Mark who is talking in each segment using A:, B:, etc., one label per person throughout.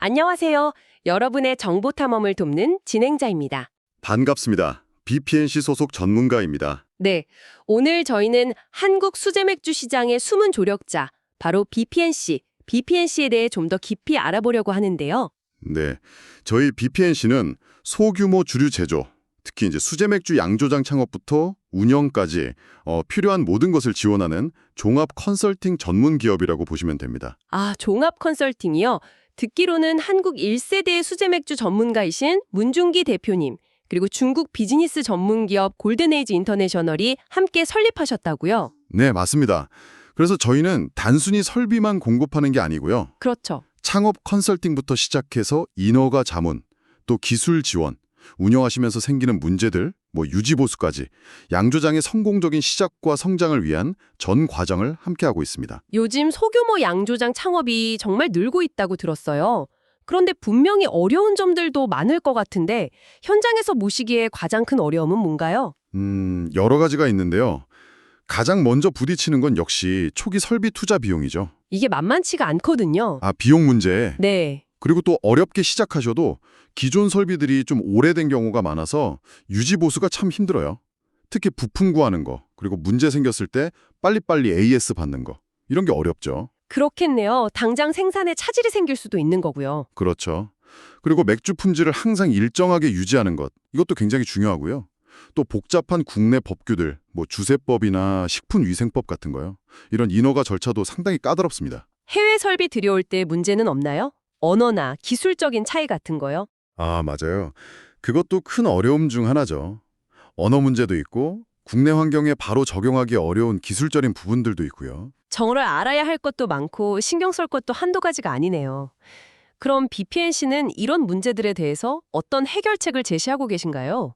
A: 안녕하세요. 여러분의 정보 탐험을 돕는 진행자입니다.
B: 반갑습니다. BPNC 소속 전문가입니다.
A: 네, 오늘 저희는 한국 수제맥주 시장의 숨은 조력자, 바로 BPNC에 대해 좀 더 깊이 알아보려고 하는데요.
B: 네, 저희 BPNC는 소규모 주류 제조, 특히 이제 수제맥주 양조장 창업부터 운영까지 필요한 모든 것을 지원하는 종합 컨설팅 전문 기업이라고 보시면 됩니다.
A: 아, 종합 컨설팅이요? 듣기로는 한국 1세대 수제맥주 전문가이신 문중기 대표님, 그리고 중국 비즈니스 전문기업 골든에이지 인터내셔널이 함께 설립하셨다고요?
B: 네, 맞습니다. 그래서 저희는 단순히 설비만 공급하는 게 아니고요.
A: 그렇죠.
B: 창업 컨설팅부터 시작해서 인허가 자문, 또 기술 지원, 운영하시면서 생기는 문제들, 유지 보수까지 양조장의 성공적인 시작과 성장을 위한 전 과정을 함께하고 있습니다.
A: 요즘 소규모 양조장 창업이 정말 늘고 있다고 들었어요. 그런데 분명히 어려운 점들도 많을 것 같은데 현장에서 모시기에 가장 큰 어려움은 뭔가요?
B: 여러 가지가 있는데요. 가장 먼저 부딪히는 건 역시 초기 설비 투자 비용이죠.
A: 이게 만만치가 않거든요.
B: 비용 문제.
A: 네.
B: 그리고 또 어렵게 시작하셔도 기존 설비들이 좀 오래된 경우가 많아서 유지 보수가 참 힘들어요. 특히 부품 구하는 거, 그리고 문제 생겼을 때 빨리빨리 AS 받는 거. 이런 게 어렵죠.
A: 그렇겠네요. 당장 생산에 차질이 생길 수도 있는 거고요.
B: 그렇죠. 그리고 맥주 품질을 항상 일정하게 유지하는 것. 이것도 굉장히 중요하고요. 또 복잡한 국내 법규들, 주세법이나 식품위생법 같은 거요. 이런 인허가 절차도 상당히 까다롭습니다.
A: 해외 설비 들여올 때 문제는 없나요? 언어나 기술적인 차이 같은 거요?
B: 맞아요. 그것도 큰 어려움 중 하나죠. 언어 문제도 있고 국내 환경에 바로 적용하기 어려운 기술적인 부분들도 있고요.
A: 정말 알아야 할 것도 많고 신경 쓸 것도 한두 가지가 아니네요. 그럼 BPNC는 이런 문제들에 대해서 어떤 해결책을 제시하고 계신가요?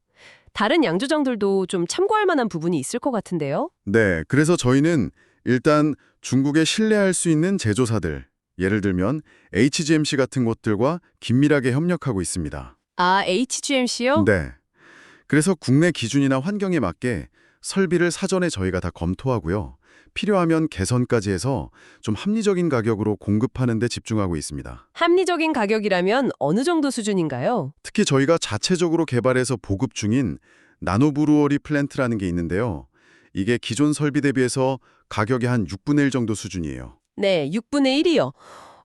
A: 다른 양조장들도 좀 참고할 만한 부분이 있을 것 같은데요?
B: 네, 그래서 저희는 일단 중국에 신뢰할 수 있는 제조사들, 예를 들면 HGMC 같은 곳들과 긴밀하게 협력하고 있습니다.
A: 아, HGMC요?
B: 네. 그래서 국내 기준이나 환경에 맞게 설비를 사전에 저희가 다 검토하고요. 필요하면 개선까지 해서 좀 합리적인 가격으로 공급하는 데 집중하고 있습니다.
A: 합리적인 가격이라면 어느 정도 수준인가요?
B: 특히 저희가 자체적으로 개발해서 보급 중인 나노브루어리 플랜트라는 게 있는데요. 이게 기존 설비 대비해서 가격이 한 6분의 1 정도 수준이에요.
A: 네, 6분의 1이요.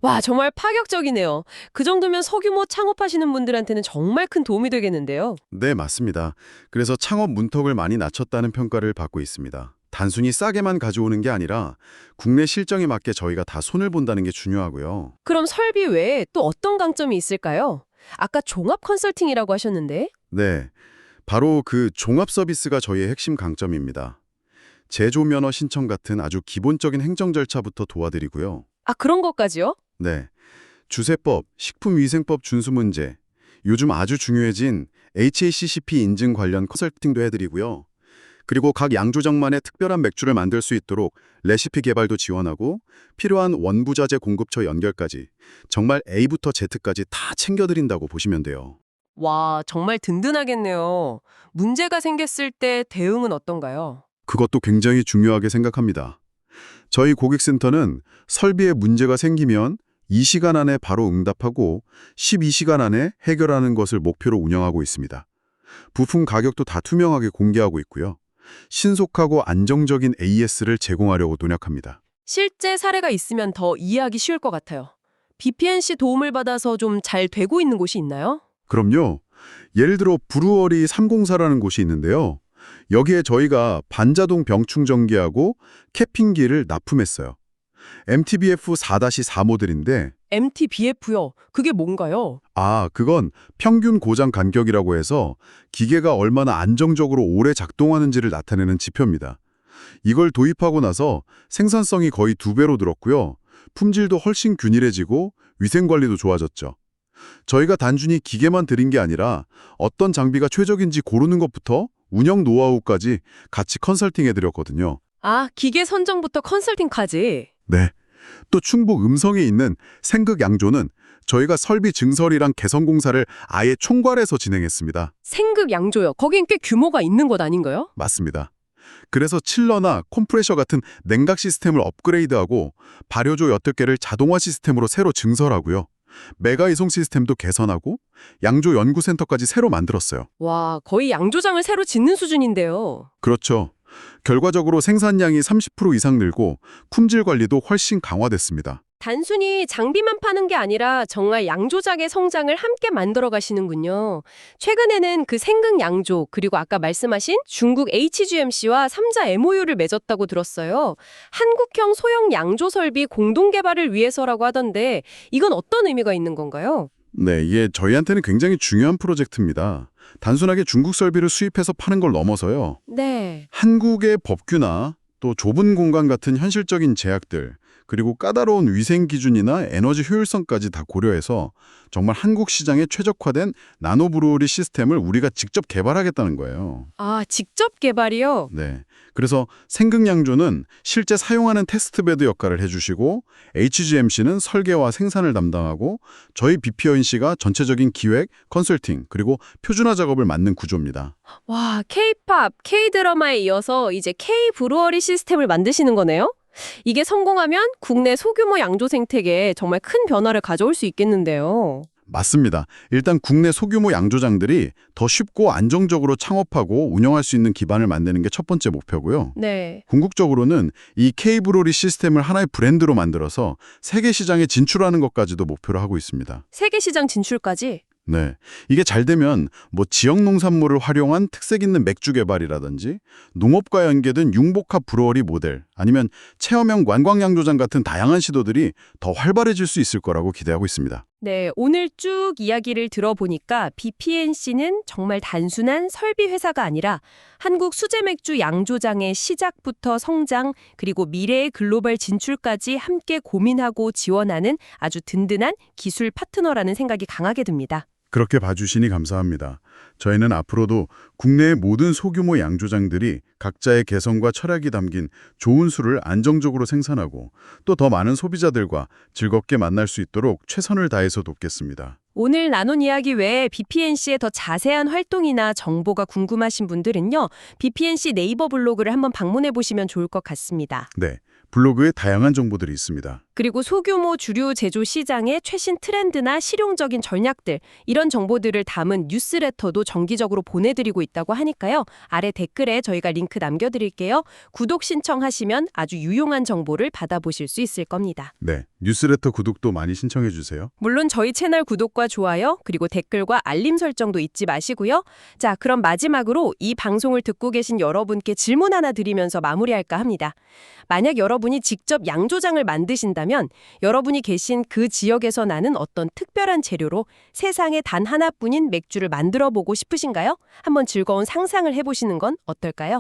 A: 와, 정말 파격적이네요. 그 정도면 소규모 창업하시는 분들한테는 정말 큰 도움이 되겠는데요.
B: 네, 맞습니다. 그래서 창업 문턱을 많이 낮췄다는 평가를 받고 있습니다. 단순히 싸게만 가져오는 게 아니라 국내 실정에 맞게 저희가 다 손을 본다는 게 중요하고요.
A: 그럼 설비 외에 또 어떤 강점이 있을까요? 아까 종합 컨설팅이라고 하셨는데?
B: 네, 바로 그 종합 서비스가 저희의 핵심 강점입니다. 제조 면허 신청 같은 아주 기본적인 행정 절차부터 도와드리고요.
A: 아, 그런 것까지요?
B: 네, 주세법, 식품위생법 준수 문제, 요즘 아주 중요해진 HACCP 인증 관련 컨설팅도 해드리고요. 그리고 각 양조장만의 특별한 맥주를 만들 수 있도록 레시피 개발도 지원하고 필요한 원부자재 공급처 연결까지 정말 A부터 Z까지 다 챙겨드린다고 보시면 돼요.
A: 와, 정말 든든하겠네요. 문제가 생겼을 때 대응은 어떤가요?
B: 그것도 굉장히 중요하게 생각합니다. 저희 고객센터는 설비에 문제가 생기면 2시간 안에 바로 응답하고 12시간 안에 해결하는 것을 목표로 운영하고 있습니다. 부품 가격도 다 투명하게 공개하고 있고요. 신속하고 안정적인 AS를 제공하려고 노력합니다.
A: 실제 사례가 있으면 더 이해하기 쉬울 것 같아요. BPNC 도움을 받아서 좀 잘 되고 있는 곳이 있나요?
B: 그럼요. 예를 들어 브루어리 304라는 곳이 있는데요. 여기에 저희가 반자동 병충전기하고 캐핑기를 납품했어요. MTBF 4-4 모델인데
A: MTBF요. 그게 뭔가요?
B: 그건 평균 고장 간격이라고 해서 기계가 얼마나 안정적으로 오래 작동하는지를 나타내는 지표입니다. 이걸 도입하고 나서 생산성이 거의 2배로 늘었고요. 품질도 훨씬 균일해지고 위생관리도 좋아졌죠. 저희가 단순히 기계만 드린 게 아니라 어떤 장비가 최적인지 고르는 것부터 운영 노하우까지 같이 컨설팅해드렸거든요.
A: 아, 기계 선정부터 컨설팅까지.
B: 네. 또 충북 음성에 있는 생극 양조는 저희가 설비 증설이랑 개선 공사를 아예 총괄해서 진행했습니다.
A: 생극 양조요. 거긴 꽤 규모가 있는 것 아닌가요?
B: 맞습니다. 그래서 칠러나 컴프레셔 같은 냉각 시스템을 업그레이드하고 발효조 8개를 자동화 시스템으로 새로 증설하고요. 메가 이송 시스템도 개선하고 양조 연구센터까지 새로 만들었어요.
A: 와, 거의 양조장을 새로 짓는 수준인데요.
B: 그렇죠. 결과적으로 생산량이 30% 이상 늘고 품질 관리도 훨씬 강화됐습니다.
A: 단순히 장비만 파는 게 아니라 정말 양조장의 성장을 함께 만들어 가시는군요. 최근에는 그 생극 양조, 그리고 아까 말씀하신 중국 HGMC와 3자 MOU를 맺었다고 들었어요. 한국형 소형 양조 설비 공동 개발을 위해서라고 하던데 이건 어떤 의미가 있는 건가요?
B: 네, 이게 저희한테는 굉장히 중요한 프로젝트입니다. 단순하게 중국 설비를 수입해서 파는 걸 넘어서요.
A: 네.
B: 한국의 법규나 또 좁은 공간 같은 현실적인 제약들, 그리고 까다로운 위생 기준이나 에너지 효율성까지 다 고려해서 정말 한국 시장에 최적화된 나노브루어리 시스템을 우리가 직접 개발하겠다는 거예요.
A: 아, 직접 개발이요?
B: 네. 그래서 생극양조는 실제 사용하는 테스트베드 역할을 해주시고 HGMC는 설계와 생산을 담당하고 저희 BPNC가 전체적인 기획, 컨설팅, 그리고 표준화 작업을 맡는 구조입니다.
A: 와, K-팝, K-드라마에 이어서 이제 K-브루어리 시스템을 만드시는 거네요? 이게 성공하면 국내 소규모 양조 생태계에 정말 큰 변화를 가져올 수 있겠는데요.
B: 맞습니다. 일단 국내 소규모 양조장들이 더 쉽고 안정적으로 창업하고 운영할 수 있는 기반을 만드는 게 첫 번째 목표고요.
A: 네.
B: 궁극적으로는 이 K브로리 시스템을 하나의 브랜드로 만들어서 세계 시장에 진출하는 것까지도 목표로 하고 있습니다.
A: 세계 시장 진출까지?
B: 네. 이게 잘 되면 지역 농산물을 활용한 특색 있는 맥주 개발이라든지 농업과 연계된 융복합 브루어리 모델 아니면 체험형 관광양조장 같은 다양한 시도들이 더 활발해질 수 있을 거라고 기대하고 있습니다.
A: 네, 오늘 쭉 이야기를 들어보니까 BPNC는 정말 단순한 설비 회사가 아니라 한국 수제 맥주 양조장의 시작부터 성장 그리고 미래의 글로벌 진출까지 함께 고민하고 지원하는 아주 든든한 기술 파트너라는 생각이 강하게 듭니다.
B: 그렇게 봐주시니 감사합니다. 저희는 앞으로도 국내의 모든 소규모 양조장들이 각자의 개성과 철학이 담긴 좋은 술을 안정적으로 생산하고 또 더 많은 소비자들과 즐겁게 만날 수 있도록 최선을 다해서 돕겠습니다.
A: 오늘 나눈 이야기 외에 BPNC의 더 자세한 활동이나 정보가 궁금하신 분들은요. BPNC 네이버 블로그를 한번 방문해 보시면 좋을 것 같습니다.
B: 네, 블로그에 다양한 정보들이 있습니다.
A: 그리고 소규모 주류 제조 시장의 최신 트렌드나 실용적인 전략들, 이런 정보들을 담은 뉴스레터도 정기적으로 보내드리고 있다고 하니까요. 아래 댓글에 저희가 링크 남겨드릴게요. 구독 신청하시면 아주 유용한 정보를 받아보실 수 있을 겁니다.
B: 네, 뉴스레터 구독도 많이 신청해 주세요.
A: 물론 저희 채널 구독과 좋아요, 그리고 댓글과 알림 설정도 잊지 마시고요. 자, 그럼 마지막으로 이 방송을 듣고 계신 여러분께 질문 하나 드리면서 마무리할까 합니다. 만약 여러분이 직접 양조장을 만드신다면 여러분이 계신 그 지역에서 나는 어떤 특별한 재료로 세상에 단 하나뿐인 맥주를 만들어 보고 싶으신가요? 한번 즐거운 상상을 해보시는 건 어떨까요?